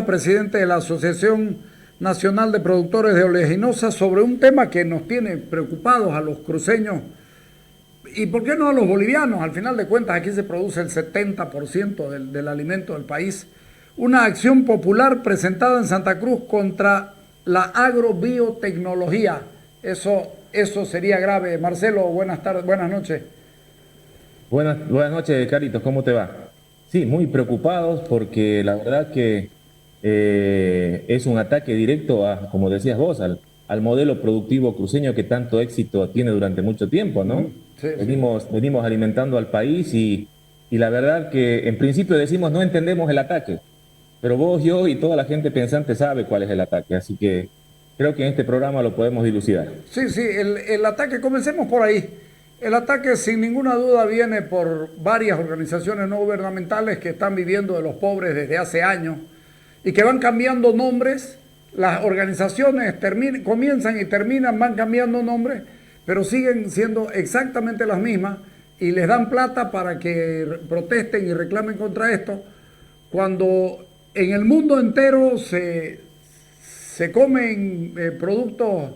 Presidente de la Asociación Nacional de Productores de Oleaginosas, sobre un tema que nos tiene preocupados a los cruceños y por qué no a los bolivianos. Al final de cuentas aquí se produce el 70% del alimento del país. Una acción popular presentada en Santa Cruz contra la agrobiotecnología. Eso sería grave. Marcelo, buenas tardes, buenas noches. Buenas noches, Carlitos, ¿cómo te va? Sí, muy preocupados porque la verdad que es un ataque directo a, como decías vos, al modelo productivo cruceño que tanto éxito tiene durante mucho tiempo, ¿no? Sí, Venimos alimentando al país y la verdad que en principio decimos no entendemos el ataque, pero vos, yo y toda la gente pensante sabe cuál es el ataque, así que creo que en este programa lo podemos dilucidar. sí, el ataque, comencemos por ahí. El ataque sin ninguna duda viene por varias organizaciones no gubernamentales que están viviendo de los pobres desde hace años y que van cambiando nombres. Las organizaciones comienzan y terminan, van cambiando nombres, pero siguen siendo exactamente las mismas y les dan plata para que protesten y reclamen contra esto, cuando en el mundo entero se comen productos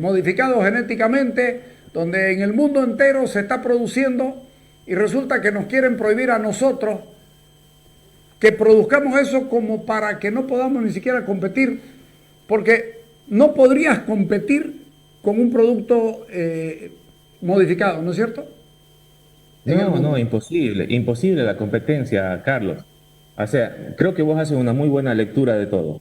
modificados genéticamente, donde en el mundo entero se está produciendo y resulta que nos quieren prohibir a nosotros que produzcamos eso como para que no podamos ni siquiera competir, porque no podrías competir con un producto modificado, ¿no es cierto? No, imposible la competencia, Carlos. O sea, creo que vos haces una muy buena lectura de todo.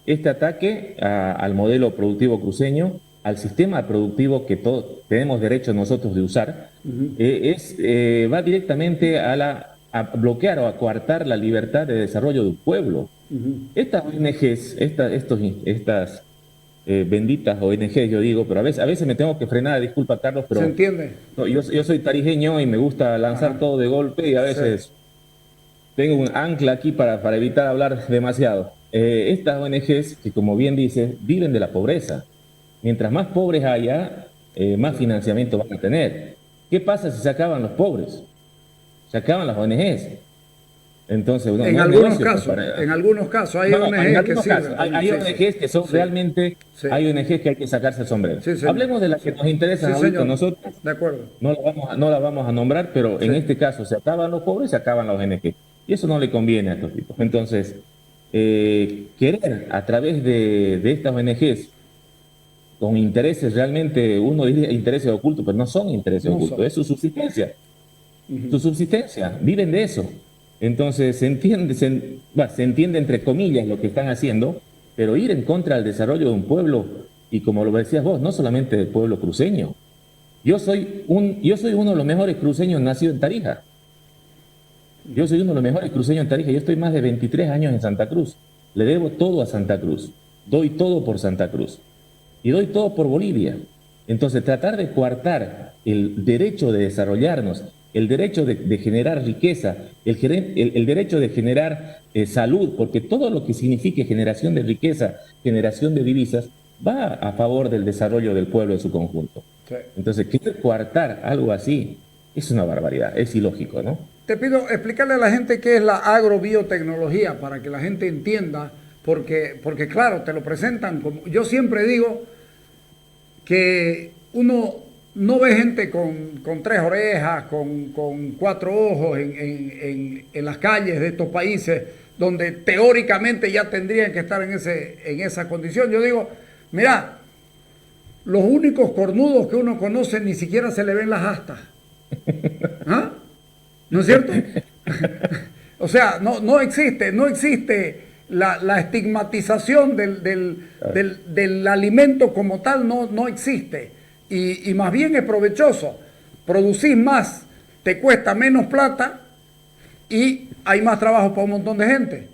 Este ataque al modelo productivo cruceño, al sistema productivo que todos tenemos derecho nosotros de usar, va directamente a bloquear o a coartar la libertad de desarrollo de un pueblo. Estas ONGs, estas benditas ONGs, yo digo, pero a veces me tengo que frenar, disculpa Carlos, pero ¿Se entiende? no, yo soy tarijeño y me gusta lanzar todo de golpe y a veces tengo un ancla aquí para evitar hablar demasiado. Estas ONGs, que como bien dices, viven de la pobreza. Mientras más pobres haya, más financiamiento van a tener. ¿Qué pasa si se acaban los pobres? Se acaban las ONGs. Entonces, En algunos casos hay ONGs que sirven. Hay ONGs que son realmente, hay ONGs que hay que sacarse el sombrero. Hablemos de las que nos interesan ahorita a nosotros. De acuerdo. No la vamos a nombrar, pero en este caso se acaban los pobres, se acaban las ONGs. Y eso no le conviene a estos tipos. Entonces, querer a través de estas ONGs, con intereses realmente, uno diría intereses ocultos, pero no son intereses ocultos, es su subsistencia. Su subsistencia, viven de eso. Entonces se entiende entre comillas lo que están haciendo, pero ir en contra del desarrollo de un pueblo, y como lo decías vos, no solamente del pueblo cruceño. Yo soy uno de los mejores cruceños nacido en Tarija. Yo soy uno de los mejores cruceños en Tarija. Yo estoy más de 23 años en Santa Cruz. Le debo todo a Santa Cruz. Doy todo por Santa Cruz. Y doy todo por Bolivia. Entonces, tratar de coartar el derecho de desarrollarnos, el derecho de generar riqueza, el derecho de generar salud, porque todo lo que signifique generación de riqueza, generación de divisas, va a favor del desarrollo del pueblo en su conjunto. Sí. Entonces, querer coartar algo así es una barbaridad, es ilógico, ¿no? Te pido explicarle a la gente qué es la agrobiotecnología, para que la gente entienda, porque claro, te lo presentan como... Yo siempre digo que uno no ve gente con tres orejas, con cuatro ojos en las calles de estos países donde teóricamente ya tendrían que estar en esa condición. Yo digo, mira, los únicos cornudos que uno conoce ni siquiera se le ven las astas. ¿Ah? ¿No es cierto? O sea, no existe la estigmatización del alimento como tal, no existe. Y más bien es provechoso. Producís más, te cuesta menos plata y hay más trabajo para un montón de gente.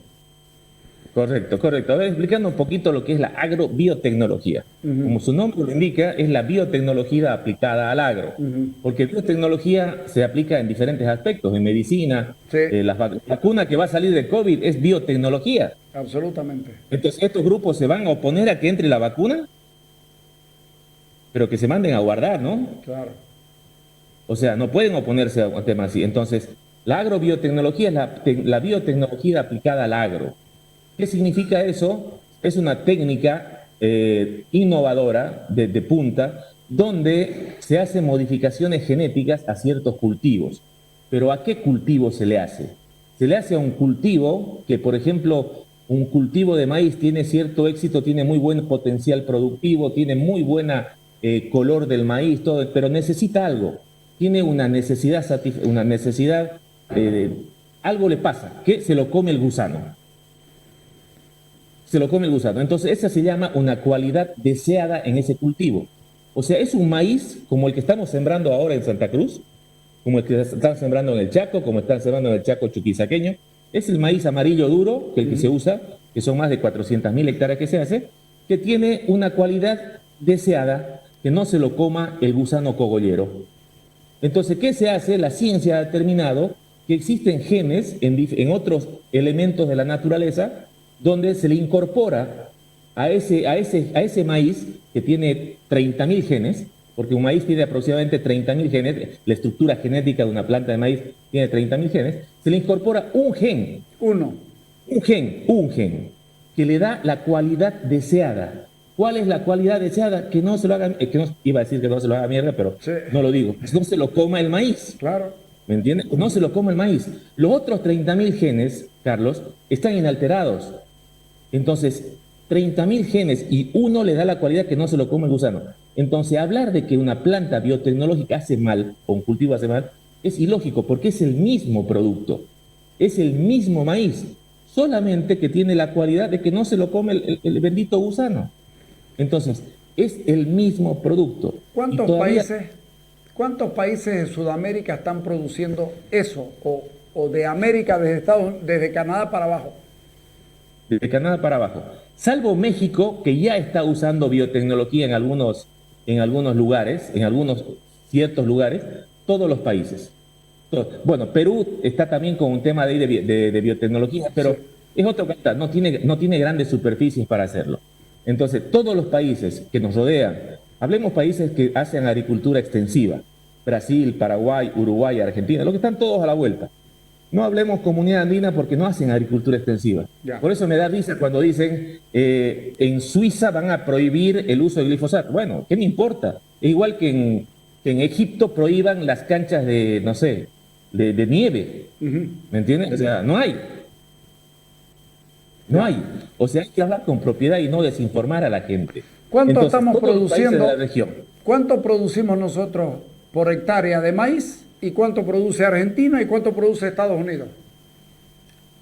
Correcto. A ver, explicando un poquito lo que es la agrobiotecnología. Como su nombre lo indica, es la biotecnología aplicada al agro. Porque biotecnología se aplica en diferentes aspectos, en medicina. La vacuna que va a salir de COVID es biotecnología. Absolutamente. Entonces, ¿estos grupos se van a oponer a que entre la vacuna? Pero que se manden a guardar, ¿no? Claro. O sea, no pueden oponerse a un tema así. Entonces, la agrobiotecnología es la biotecnología aplicada al agro. ¿Qué significa eso? Es una técnica innovadora de punta donde se hacen modificaciones genéticas a ciertos cultivos. Pero ¿a qué cultivo se le hace? Se le hace a un cultivo que, por ejemplo, un cultivo de maíz tiene cierto éxito, tiene muy buen potencial productivo, tiene muy buena color del maíz, todo, pero necesita algo. Tiene una necesidad, algo le pasa, que se lo come el gusano. Se lo come el gusano. Entonces, esa se llama una cualidad deseada en ese cultivo. O sea, es un maíz como el que estamos sembrando ahora en Santa Cruz, como el que están sembrando en el Chaco, como están sembrando en el Chaco chuquisaqueño. Es el maíz amarillo duro, que el que se usa, que son más de 400.000 hectáreas que se hace, que tiene una cualidad deseada, que no se lo coma el gusano cogollero. Entonces, ¿qué se hace? La ciencia ha determinado que existen genes en otros elementos de la naturaleza donde se le incorpora a ese maíz que tiene 30.000 genes, porque un maíz tiene aproximadamente 30.000 genes, la estructura genética de una planta de maíz tiene 30.000 genes, se le incorpora un gen. Un gen, que le da la cualidad deseada. ¿Cuál es la cualidad deseada? Que no se lo haga, iba a decir que no se lo haga mierda, pero sí, no lo digo. No se lo coma el maíz. Claro. ¿Me entiendes? No se lo coma el maíz. Los otros 30.000 genes, Carlos, están inalterados. Entonces, 30.000 genes y uno le da la cualidad que no se lo come el gusano. Entonces, hablar de que una planta biotecnológica hace mal, o un cultivo hace mal, es ilógico, porque es el mismo producto. Es el mismo maíz, solamente que tiene la cualidad de que no se lo come el bendito gusano. Entonces, es el mismo producto. ¿Cuántos países de Sudamérica están produciendo eso? O de América, desde Canadá para abajo. Desde Canadá para abajo. Salvo México, que ya está usando biotecnología en algunos lugares, en algunos ciertos lugares, todos los países. Bueno, Perú está también con un tema de biotecnología, pero sí, es otro cantar, no tiene grandes superficies para hacerlo. Entonces, todos los países que nos rodean, hablemos países que hacen agricultura extensiva, Brasil, Paraguay, Uruguay, Argentina, los que están todos a la vuelta. No hablemos comunidad andina porque no hacen agricultura extensiva. Ya. Por eso me da risa cuando dicen en Suiza van a prohibir el uso de glifosato. Bueno, ¿qué me importa? Es igual que en Egipto prohíban las canchas de, no sé, de nieve. ¿Me entiendes? O sea, no hay. No hay. O sea, hay que hablar con propiedad y no desinformar a la gente. ¿Cuánto Entonces, estamos produciendo? De la región. ¿Cuánto producimos nosotros por hectárea de maíz? ¿Y cuánto produce Argentina y cuánto produce Estados Unidos?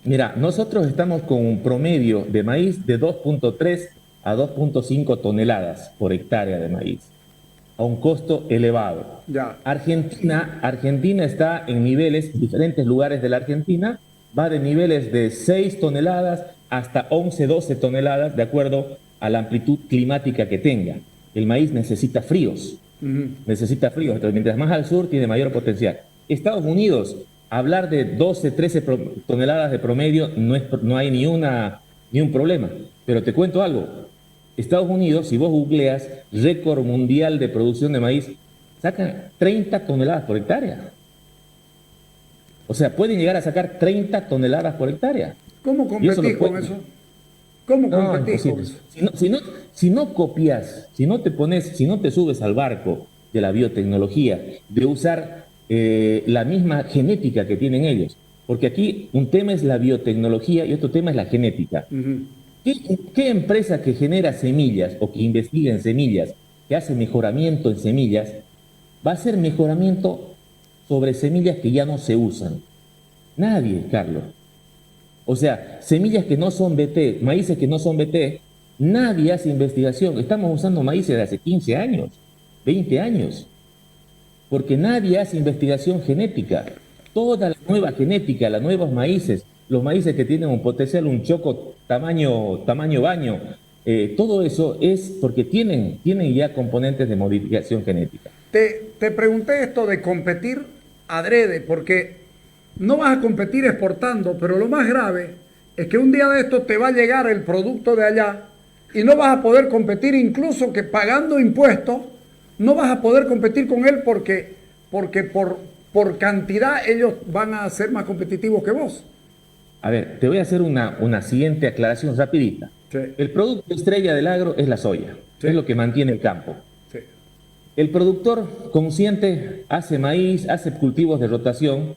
Mira, nosotros estamos con un promedio de maíz de 2.3 a 2.5 toneladas por hectárea de maíz, a un costo elevado. Ya. Argentina está en niveles, diferentes lugares de la Argentina, va de niveles de 6 toneladas hasta 11, 12 toneladas, de acuerdo a la amplitud climática que tenga. El maíz necesita fríos. Necesita frío, entonces mientras más al sur tiene mayor potencial. Estados Unidos, hablar de 12, 13 toneladas de promedio no hay ni un problema, pero te cuento algo, Estados Unidos, si vos googleas récord mundial de producción de maíz, sacan 30 toneladas por hectárea. O sea, pueden llegar a sacar 30 toneladas por hectárea. ¿Cómo competís con eso? ¿Cómo competís con eso? Si no copias, si no te subes al barco de la biotecnología, de usar la misma genética que tienen ellos, porque aquí un tema es la biotecnología y otro tema es la genética. ¿Qué empresa que genera semillas o que investiga en semillas, que hace mejoramiento en semillas, va a hacer mejoramiento sobre semillas que ya no se usan? Nadie, Carlos. O sea, semillas que no son BT, maíces que no son BT, nadie hace investigación. Estamos usando maíces de hace 15 años, 20 años, porque nadie hace investigación genética. Toda la nueva genética, los nuevos maíces, los maíces que tienen un potencial, un choco tamaño baño, todo eso es porque tienen ya componentes de modificación genética. Te pregunté esto de competir adrede, porque no vas a competir exportando, pero lo más grave es que un día de esto te va a llegar el producto de allá y no vas a poder competir, incluso que pagando impuestos, no vas a poder competir con él porque por cantidad ellos van a ser más competitivos que vos. A ver, te voy a hacer una siguiente aclaración rapidita. Sí, El producto estrella del agro es la soya, Sí. es lo que mantiene el campo. sí. El productor consciente hace maíz, hace cultivos de rotación.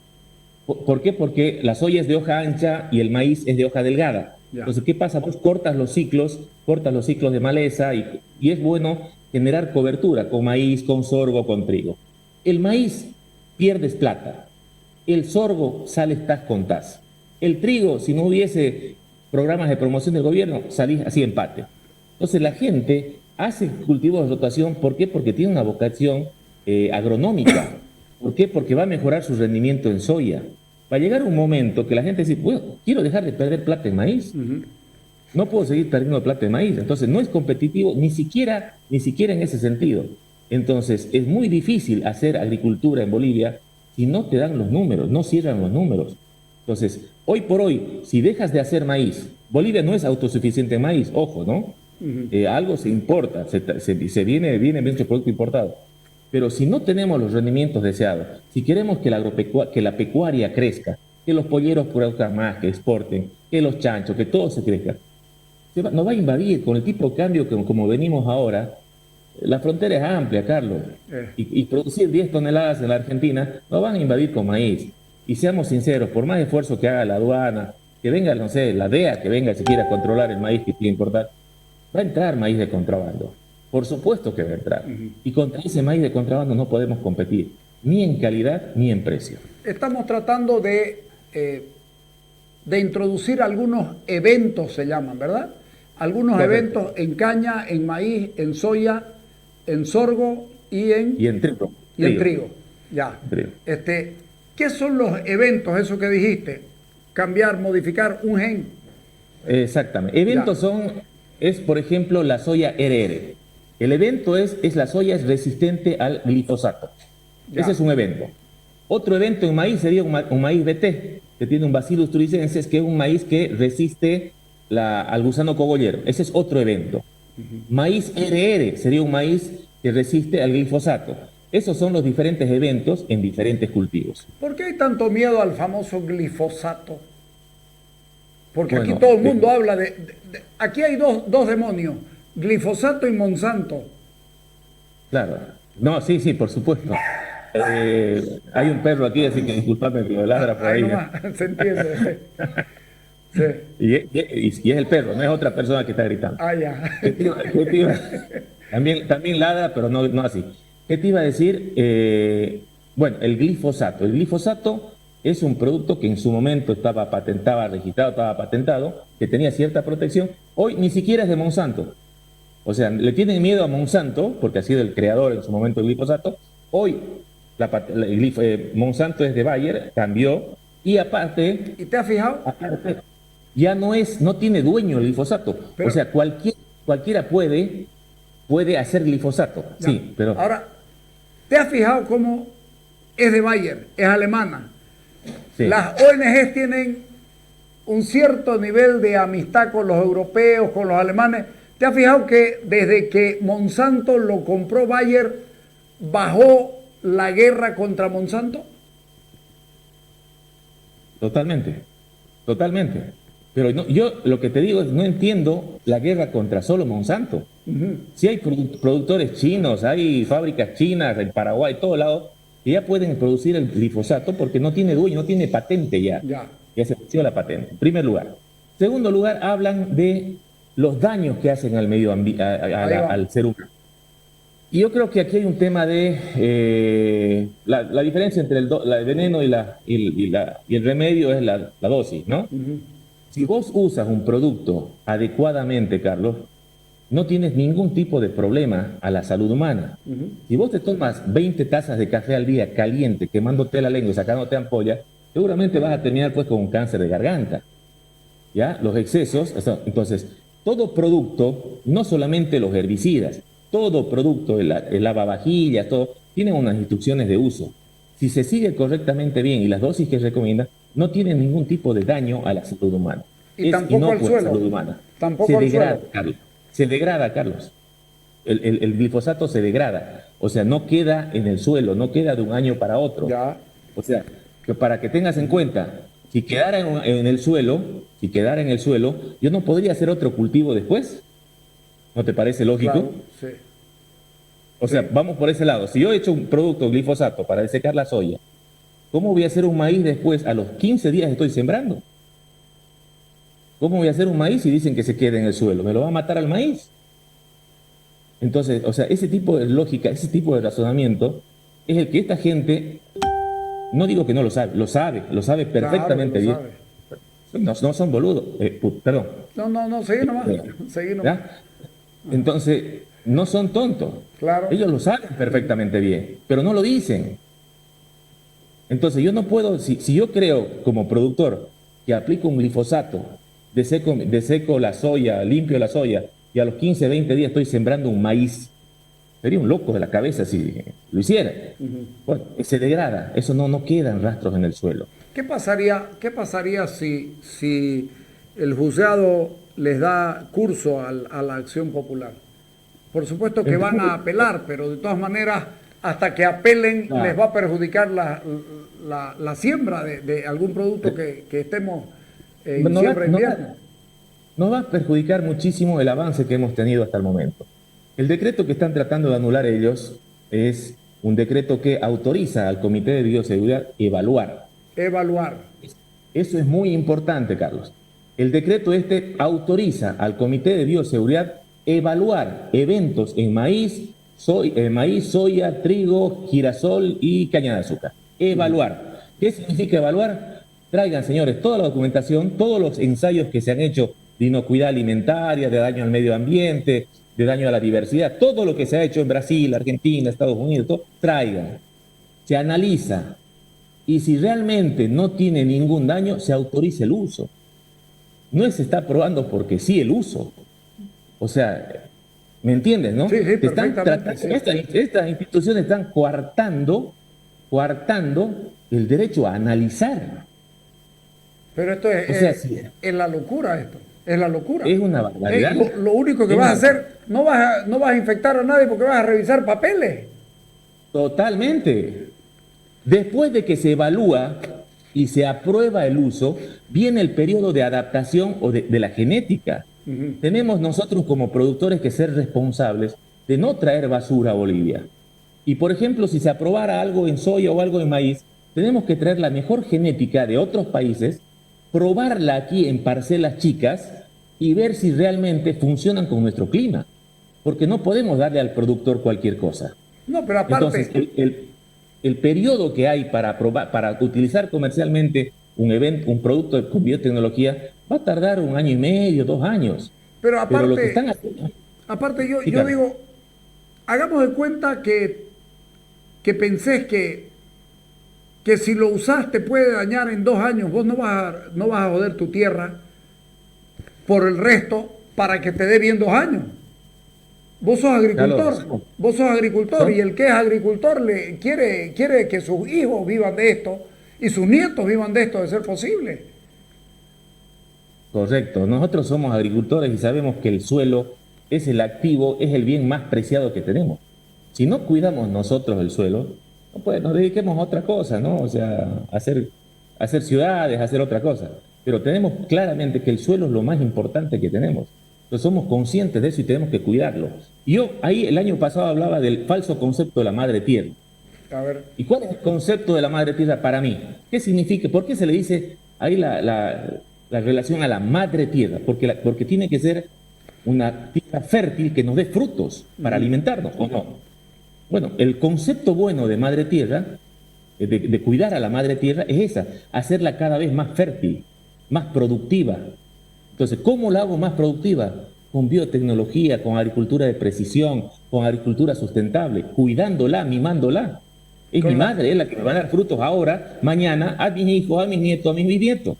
¿Por qué? Porque la soya es de hoja ancha y el maíz es de hoja delgada. Ya. Entonces, ¿qué pasa? Pues cortas los ciclos de maleza y es bueno generar cobertura con maíz, con sorgo, con trigo. El maíz pierdes plata, el sorgo sales tas con tas. El trigo, si no hubiese programas de promoción del gobierno, salís así empate. Entonces la gente hace cultivos de rotación, ¿por qué? Porque tiene una vocación agronómica. ¿Por qué? Porque va a mejorar su rendimiento en soya. Va a llegar un momento que la gente dice, bueno, quiero dejar de perder plata en maíz. No puedo seguir perdiendo plata en maíz. Entonces no es competitivo ni siquiera en ese sentido. Entonces es muy difícil hacer agricultura en Bolivia si no te dan los números, no cierran los números. Entonces, hoy por hoy, si dejas de hacer maíz, Bolivia no es autosuficiente en maíz, ojo, ¿no? Algo se importa, viene mucho producto importado. Pero si no tenemos los rendimientos deseados, si queremos que la pecuaria crezca, que los polleros produzcan más, que exporten, que los chanchos, que todo se crezca, nos va a invadir con el tipo de cambio que como venimos ahora. La frontera es amplia, Carlos, y producir 10 toneladas en la Argentina nos van a invadir con maíz. Y seamos sinceros, por más esfuerzo que haga la aduana, que venga, no sé, la DEA, que venga si quiera controlar el maíz que quiere importar, va a entrar maíz de contrabando. Por supuesto que va a entrar. Y contra ese maíz de contrabando no podemos competir, ni en calidad ni en precio. Estamos tratando de introducir algunos eventos, se llaman, ¿verdad? Algunos Correcto. eventos en caña, en maíz, en soya, en sorgo y en trigo. y en trigo. Ya. Trigo. ¿Qué son los eventos, eso que dijiste? Cambiar, modificar un gen. Exactamente. Eventos es por ejemplo la soya RR. El evento es la soya es resistente al glifosato. Ya. Ese es un evento. Otro evento en maíz sería un maíz BT, que tiene un Bacillus thuringiensis, que es un maíz que resiste al gusano cogollero. Ese es otro evento. Maíz RR sería un maíz que resiste al glifosato. Esos son los diferentes eventos en diferentes cultivos. ¿Por qué hay tanto miedo al famoso glifosato? Porque Bueno, aquí todo el mundo habla aquí hay dos demonios, glifosato y Monsanto. Claro. No, sí, por supuesto. Hay un perro aquí, así que disculpadme que lo ladra por ahí. Nomás, se entiende. Sí. Y es el perro, no es otra persona que está gritando. Ah, ya. También ladra, pero no así. ¿Qué te iba a decir? Bueno, el glifosato. El glifosato es un producto que en su momento estaba patentado, que tenía cierta protección. Hoy ni siquiera es de Monsanto. O sea, le tienen miedo a Monsanto, porque ha sido el creador en su momento del glifosato. Hoy Monsanto es de Bayer, cambió, y aparte... ¿Y te has fijado? Ya no tiene dueño el glifosato. Pero, o sea, cualquiera puede hacer glifosato. Ya. Sí, pero... Ahora, ¿te has fijado cómo es de Bayer, es alemana? Sí. Las ONGs tienen un cierto nivel de amistad con los europeos, con los alemanes. ¿Te has fijado que desde que Monsanto lo compró Bayer, bajó la guerra contra Monsanto? Totalmente. Pero yo lo que te digo es, no entiendo la guerra contra solo Monsanto. Si hay productores chinos, hay fábricas chinas en Paraguay, todos lados, que ya pueden producir el glifosato porque no tiene dueño, no tiene patente ya. Ya se venció la patente, en primer lugar. Segundo lugar, hablan de los daños que hacen al medio ambiente, al ser humano. Y yo creo que aquí hay un tema de la diferencia entre el veneno y el remedio es la dosis, ¿no? Si vos usas un producto adecuadamente, Carlos, no tienes ningún tipo de problema a la salud humana. Si vos te tomas 20 tazas de café al día caliente, quemándote la lengua y sacándote ampolla, seguramente vas a terminar pues con un cáncer de garganta. ¿Ya? Los excesos, entonces, todo producto, no solamente los herbicidas, todo producto, el lavavajillas, todo, tiene unas instrucciones de uso. Si se sigue correctamente bien y las dosis que recomienda, no tiene ningún tipo de daño a la salud humana. Y tampoco al suelo. Salud humana. Tampoco al suelo. Carlos. Se degrada, Carlos. El glifosato se degrada. O sea, no queda en el suelo, no queda de un año para otro. Ya. O sea, que para que tengas en cuenta, Si quedara en el suelo, si quedara en el suelo, yo no podría hacer otro cultivo después. ¿No te parece lógico? Claro, sí. O sea, vamos por ese lado. Si yo he hecho un producto glifosato para desecar la soya, ¿cómo voy a hacer un maíz después? A los 15 días estoy sembrando. ¿Cómo voy a hacer un maíz si dicen que se quede en el suelo? ¿Me lo va a matar al maíz? Entonces, o sea, ese tipo de lógica, ese tipo de razonamiento es el que esta gente, no digo que no lo sabe perfectamente bien. Claro, No son boludos, perdón. No, seguí nomás. Seguí nomás. ¿Ya? Entonces, no son tontos. Claro. Ellos lo saben perfectamente bien, pero no lo dicen. Entonces, yo no puedo, si yo creo como productor que aplico un glifosato, deseco la soya, limpio la soya, y a los 15, 20 días estoy sembrando un maíz, sería un loco de la cabeza si lo hiciera. Bueno, se degrada, eso no quedan rastros en el suelo. ¿Qué pasaría si el juzgado les da curso a la acción popular? Por supuesto que van a apelar, pero de todas maneras, hasta que apelen, les va a perjudicar la siembra de algún producto que estemos en siembra-invierno. No va a perjudicar muchísimo el avance que hemos tenido hasta el momento. El decreto que están tratando de anular ellos es un decreto que autoriza al Comité de Bioseguridad evaluar. Eso es muy importante, Carlos. El decreto este autoriza al Comité de Bioseguridad evaluar eventos en maíz, soya, trigo, girasol y caña de azúcar. Evaluar. ¿Qué significa evaluar? Traigan, señores, toda la documentación, todos los ensayos que se han hecho de inocuidad alimentaria, de daño al medio ambiente, de daño a la diversidad, todo lo que se ha hecho en Brasil, Argentina, Estados Unidos, todo, traigan. Se analiza. Y si realmente no tiene ningún daño, se autoriza el uso. No se está aprobando porque sí el uso. O sea, ¿me entiendes, no? Sí, perfectamente. Estas instituciones están coartando el derecho a analizar. Pero esto es la locura esto. Es la locura. Es una barbaridad. Lo único que vas a hacer, no vas a infectar a nadie porque vas a revisar papeles. Totalmente. Después de que se evalúa y se aprueba el uso, viene el periodo de adaptación o de la genética. Tenemos nosotros como productores que ser responsables de no traer basura a Bolivia. Y por ejemplo, si se aprobara algo en soya o algo en maíz, tenemos que traer la mejor genética de otros países, probarla aquí en parcelas chicas y ver si realmente funcionan con nuestro clima. Porque no podemos darle al productor cualquier cosa. No, pero aparte... Entonces, el periodo que hay para utilizar comercialmente un producto con biotecnología va a tardar 1 año y medio, 2 años. Pero aparte, lo que están haciendo, yo digo, hagamos de cuenta que pensés que si lo usás te puede dañar en 2 años, vos no vas a joder tu tierra por el resto para que te dé bien 2 años. Vos sos agricultor, y el que es agricultor quiere que sus hijos vivan de esto y sus nietos vivan de esto, de ser posible. Correcto, nosotros somos agricultores y sabemos que el suelo es el activo, es el bien más preciado que tenemos. Si no cuidamos nosotros el suelo, pues nos dediquemos a otra cosa, ¿no? O sea, hacer ciudades, hacer otra cosa. Pero tenemos claramente que el suelo es lo más importante que tenemos. Entonces somos conscientes de eso y tenemos que cuidarlo. Yo ahí el año pasado hablaba del falso concepto de la madre tierra. A ver. ¿Y cuál es el concepto de la madre tierra para mí? ¿Qué significa? ¿Por qué se le dice ahí la relación a la madre tierra? Porque tiene que ser una tierra fértil que nos dé frutos para alimentarnos, ¿o no? Bueno, el concepto bueno de madre tierra, de cuidar a la madre tierra, es esa, hacerla cada vez más fértil, más productiva. Entonces, ¿cómo la hago más productiva? Con biotecnología, con agricultura de precisión, con agricultura sustentable, cuidándola, mimándola. Es mi madre, es la que me va a dar frutos ahora, mañana, a mis hijos, a mis nietos, a mis bisnietos.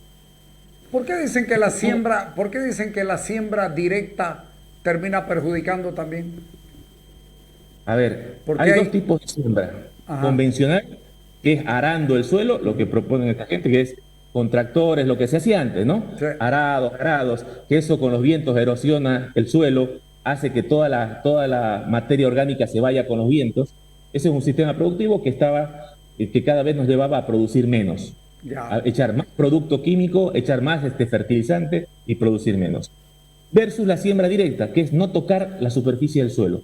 ¿Por qué dicen que la siembra directa termina perjudicando también? A ver, hay 2 tipos de siembra. Convencional, que es arando el suelo, lo que proponen esta gente, que es con tractores, lo que se hacía antes, ¿no? Sí. Arados, que eso con los vientos erosiona el suelo, hace que toda la materia orgánica se vaya con los vientos. Ese es un sistema productivo que cada vez nos llevaba a producir menos. Ya. echar más producto químico, echar más fertilizante y producir menos. Versus la siembra directa, que es no tocar la superficie del suelo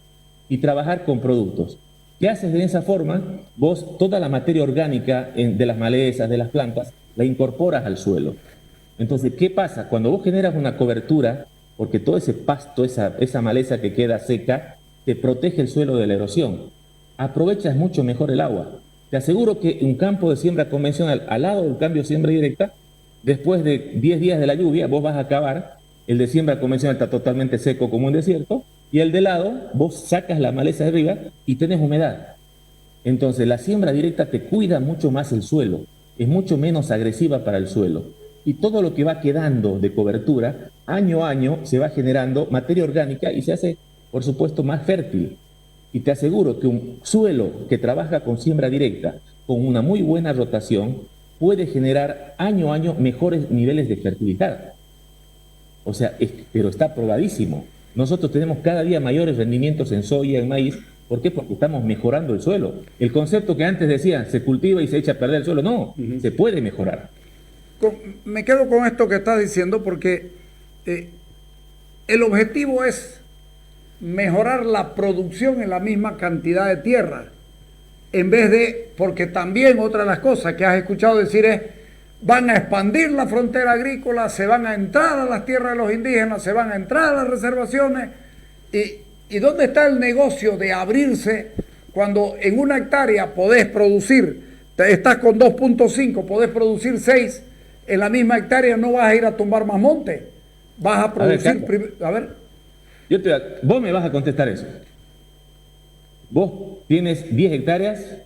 y trabajar con productos. ¿Qué haces de esa forma? Vos toda la materia orgánica de las malezas, de las plantas, la incorporas al suelo. Entonces, ¿qué pasa? Cuando vos generas una cobertura, porque todo ese pasto, esa maleza que queda seca, te protege el suelo de la erosión. Aprovechas mucho mejor el agua. Te aseguro que un campo de siembra convencional, al lado del cambio de siembra directa, después de 10 días de la lluvia, vos vas a acabar, el de siembra convencional está totalmente seco como un desierto, y el de lado, vos sacas la maleza de arriba y tenés humedad. Entonces, la siembra directa te cuida mucho más el suelo, es mucho menos agresiva para el suelo. Y todo lo que va quedando de cobertura, año a año, se va generando materia orgánica y se hace, por supuesto, más fértil. Y te aseguro que un suelo que trabaja con siembra directa, con una muy buena rotación, puede generar año a año mejores niveles de fertilidad. O sea, pero está probadísimo. Nosotros tenemos cada día mayores rendimientos en soya, en maíz. ¿Por qué? Porque estamos mejorando el suelo. El concepto que antes decían, se cultiva y se echa a perder el suelo, no, se puede mejorar. Me quedo con esto que estás diciendo porque el objetivo es mejorar la producción en la misma cantidad de tierra, en vez de, porque también otra de las cosas que has escuchado decir es, van a expandir la frontera agrícola, se van a entrar a las tierras de los indígenas, se van a entrar a las reservaciones, y ¿dónde está el negocio de abrirse cuando en una hectárea podés producir, estás con 2.5, podés producir 6, en la misma hectárea no vas a ir a tumbar más monte, vas a producir... A ver, vos me vas a contestar eso. Vos tienes 10 hectáreas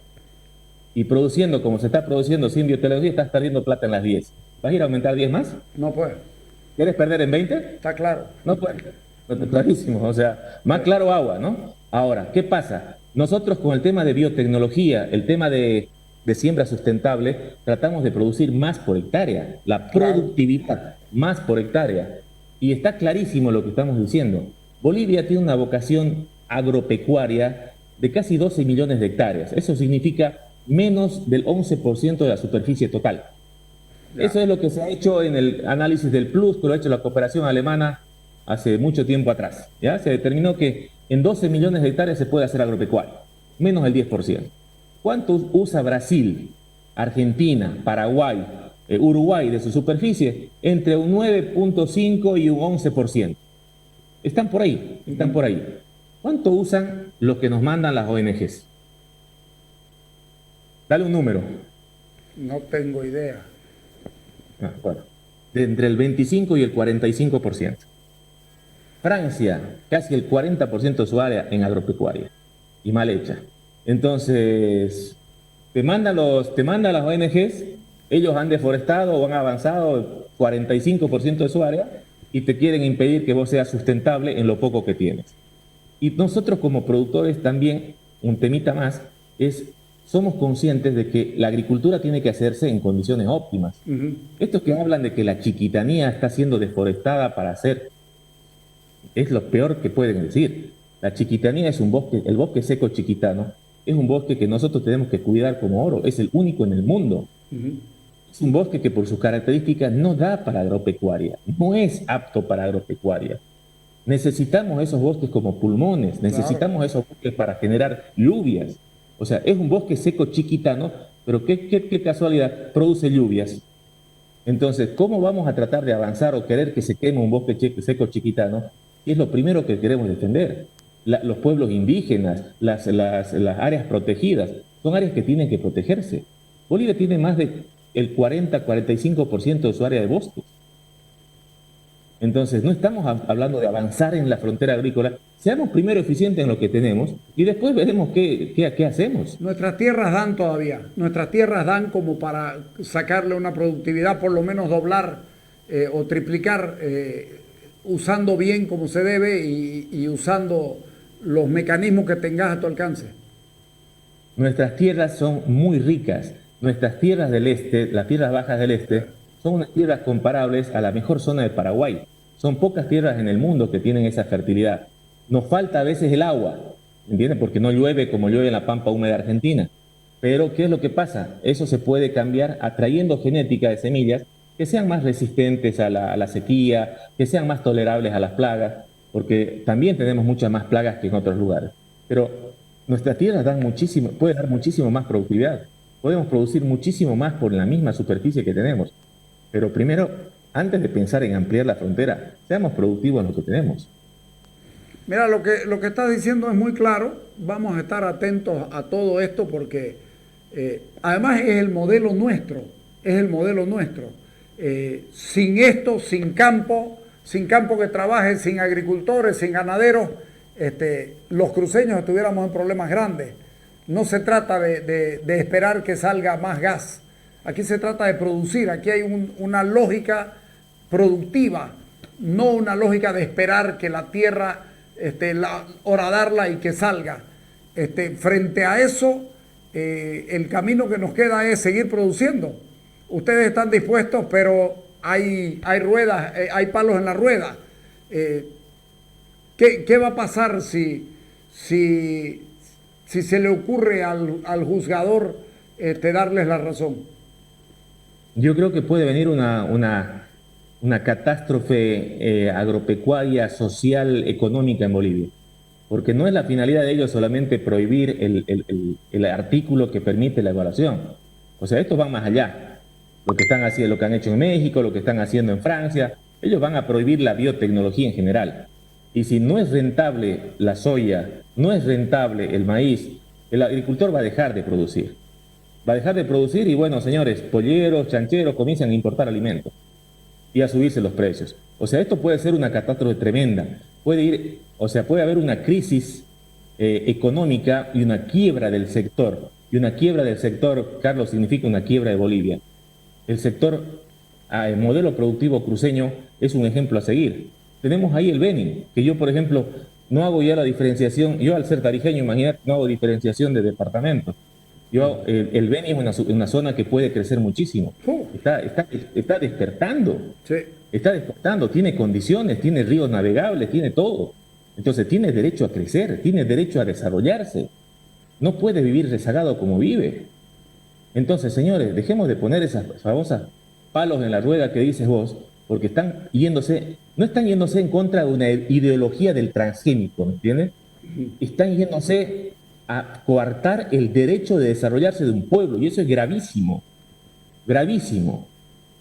y produciendo como se está produciendo sin biotecnología, estás perdiendo plata en las 10. ¿Vas a ir a aumentar 10 más? No puede. ¿Quieres perder en 20? Está claro. No puede. Clarísimo, o sea, más claro agua, ¿no? Ahora, ¿qué pasa? Nosotros con el tema de biotecnología, el tema de siembra sustentable, tratamos de producir más por hectárea, la productividad, más por hectárea. Y está clarísimo lo que estamos diciendo. Bolivia tiene una vocación agropecuaria de casi 12 millones de hectáreas. Eso significa menos del 11% de la superficie total. Ya. Eso es lo que se ha hecho en el análisis del PLUS, que lo ha hecho la cooperación alemana hace mucho tiempo atrás. ¿Ya? Se determinó que en 12 millones de hectáreas se puede hacer agropecuario, menos del 10%. ¿Cuánto usa Brasil, Argentina, Paraguay, Uruguay de su superficie? Entre un 9.5 y un 11%. Están por ahí, están por ahí. ¿Cuánto usan los que nos mandan las ONGs? Dale un número. No tengo idea. Bueno, de entre el 25 y el 45%. Francia, casi el 40% de su área en agropecuaria y mal hecha. Entonces, te mandan las ONGs, ellos han deforestado o han avanzado 45% de su área y te quieren impedir que vos seas sustentable en lo poco que tienes. Y nosotros como productores también, un temita más, somos conscientes de que la agricultura tiene que hacerse en condiciones óptimas. Estos que hablan de que la chiquitanía está siendo deforestada para hacer, es lo peor que pueden decir. La chiquitanía es un bosque, el bosque seco chiquitano, es un bosque que nosotros tenemos que cuidar como oro, es el único en el mundo. Es un bosque que por sus características no da para agropecuaria, no es apto para agropecuaria. Necesitamos esos bosques como pulmones, necesitamos esos bosques para generar lluvias. O sea, es un bosque seco chiquitano, pero qué casualidad, produce lluvias. Entonces, ¿cómo vamos a tratar de avanzar o querer que se queme un bosque seco chiquitano? Y es lo primero que queremos defender. Los pueblos indígenas, las áreas protegidas, son áreas que tienen que protegerse. Bolivia tiene más del 40-45% de su área de bosques. Entonces, no estamos hablando de avanzar en la frontera agrícola. Seamos primero eficientes en lo que tenemos y después veremos qué hacemos. Nuestras tierras dan todavía. Nuestras tierras dan como para sacarle una productividad, por lo menos doblar o triplicar, usando bien como se debe y usando los mecanismos que tengas a tu alcance. Nuestras tierras son muy ricas. Nuestras tierras del este, las tierras bajas del este, son unas tierras comparables a la mejor zona de Paraguay. Son pocas tierras en el mundo que tienen esa fertilidad. Nos falta a veces el agua, ¿entienden? Porque no llueve como llueve en la pampa húmeda argentina. Pero, ¿qué es lo que pasa? Eso se puede cambiar atrayendo genética de semillas que sean más resistentes a la sequía, que sean más tolerables a las plagas, porque también tenemos muchas más plagas que en otros lugares. Pero nuestras tierras dan muchísimo, pueden dar muchísimo más productividad. Podemos producir muchísimo más por la misma superficie que tenemos. Pero primero, antes de pensar en ampliar la frontera, seamos productivos en lo que tenemos. Mira, lo que estás diciendo es muy claro. Vamos a estar atentos a todo esto porque además es el modelo nuestro, es el modelo nuestro. Sin esto, sin campo que trabaje, sin agricultores, sin ganaderos, los cruceños estuviéramos en problemas grandes. No se trata de esperar que salga más gas. Aquí se trata de producir. Aquí hay una lógica productiva, no una lógica de esperar que la tierra, horadarla y que salga. Frente a eso, el camino que nos queda es seguir produciendo. Ustedes están dispuestos, pero hay ruedas, hay palos en la rueda. ¿Qué va a pasar si se le ocurre al juzgador darles la razón? Yo creo que puede venir una catástrofe agropecuaria, social, económica en Bolivia, porque no es la finalidad de ellos solamente prohibir el artículo que permite la evaluación. O sea, estos van más allá. Lo que están haciendo, lo que han hecho en México, lo que están haciendo en Francia, ellos van a prohibir la biotecnología en general. Y si no es rentable la soya, no es rentable el maíz, el agricultor va a dejar de producir. Va a dejar de producir y bueno, señores, polleros, chancheros comienzan a importar alimentos y a subirse los precios. O sea, esto puede ser una catástrofe tremenda. Puede haber una crisis económica y una quiebra del sector. Y una quiebra del sector, Carlos, significa una quiebra de Bolivia. El sector, el modelo productivo cruceño es un ejemplo a seguir. Tenemos ahí el Beni, que yo, por ejemplo, no hago ya la diferenciación. Yo, al ser tarijeño, imagínate, no hago diferenciación de departamentos. El Beni es una zona que puede crecer muchísimo. Está despertando. Sí. Está despertando, tiene condiciones, tiene ríos navegables, tiene todo. Entonces tiene derecho a crecer, tiene derecho a desarrollarse. No puede vivir rezagado como vive. Entonces, señores, dejemos de poner esas famosas palos en la rueda que dices vos, porque no están yéndose en contra de una ideología del transgénico, ¿me entiendes? Están yéndose a coartar el derecho de desarrollarse de un pueblo, y eso es gravísimo, gravísimo.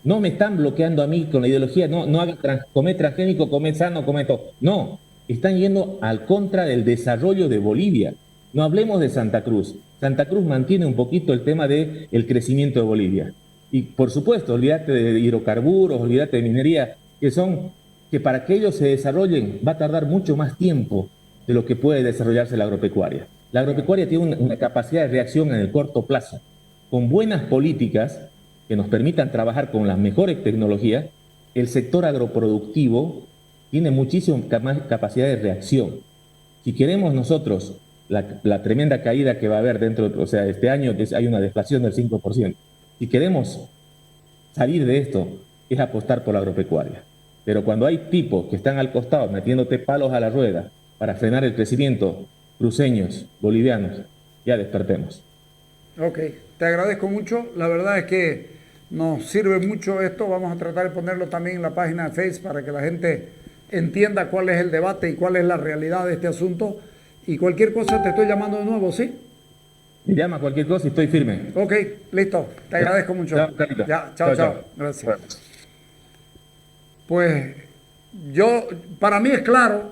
No me están bloqueando a mí con la ideología, no haga come transgénico, come sano, come todo. No, están yendo al contra del desarrollo de Bolivia. No hablemos de Santa Cruz. Santa Cruz mantiene un poquito el tema del crecimiento de Bolivia. Y por supuesto, olvídate de hidrocarburos, olvídate de minería, que para que ellos se desarrollen va a tardar mucho más tiempo de lo que puede desarrollarse la agropecuaria. La agropecuaria tiene una capacidad de reacción en el corto plazo. Con buenas políticas que nos permitan trabajar con las mejores tecnologías, el sector agroproductivo tiene muchísima más capacidad de reacción. Si queremos nosotros la tremenda caída que va a haber este año hay una deflación del 5%. Si queremos salir de esto, es apostar por la agropecuaria. Pero cuando hay tipos que están al costado metiéndote palos a la rueda para frenar el crecimiento, cruceños, bolivianos, ya despertemos. Ok, te agradezco mucho. La verdad es que nos sirve mucho esto. Vamos a tratar de ponerlo también en la página de Facebook para que la gente entienda cuál es el debate y cuál es la realidad de este asunto. Y cualquier cosa te estoy llamando de nuevo, ¿sí? Me llama cualquier cosa y estoy firme. Ok, listo. Te agradezco mucho. Chao, Carlito. Ya, chao. Gracias. Pues para mí es claro,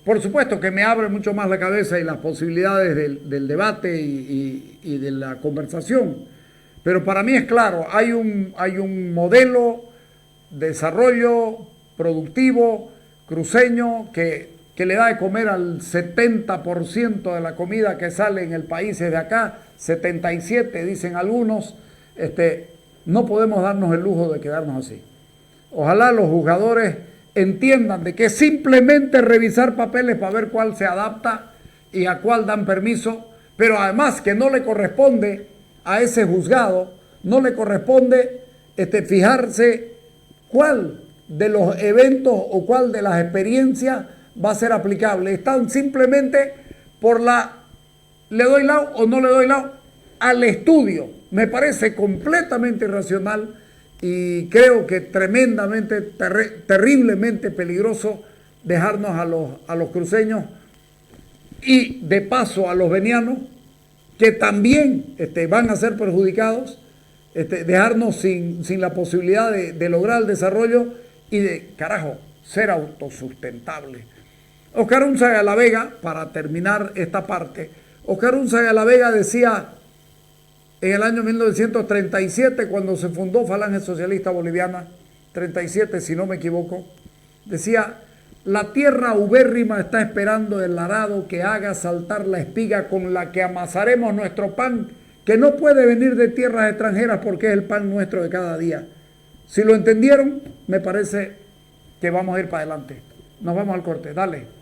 por supuesto que me abre mucho más la cabeza y las posibilidades del debate y de la conversación, pero para mí es claro, hay un modelo de desarrollo productivo, cruceño, que le da de comer al 70% de la comida que sale en el país es de acá, 77 dicen algunos. No podemos darnos el lujo de quedarnos así. Ojalá los juzgadores entiendan de que es simplemente revisar papeles para ver cuál se adapta y a cuál dan permiso, pero además que no le corresponde a ese juzgado, no le corresponde fijarse cuál de los eventos o cuál de las experiencias va a ser aplicable. Están simplemente por la ¿Le doy lado o no le doy lado al estudio? Me parece completamente irracional y creo que tremendamente, terriblemente peligroso dejarnos a los cruceños y de paso a los venianos, que también van a ser perjudicados, dejarnos sin la posibilidad de lograr el desarrollo y de, carajo, ser autosustentable. Oscar Unzaga de la Vega, para terminar esta parte, Oscar Unzaga de la Vega decía en el año 1937, cuando se fundó Falange Socialista Boliviana, 37 si no me equivoco, decía: la tierra ubérrima está esperando el arado que haga saltar la espiga con la que amasaremos nuestro pan, que no puede venir de tierras extranjeras porque es el pan nuestro de cada día. Si lo entendieron, me parece que vamos a ir para adelante. Nos vamos al corte, dale.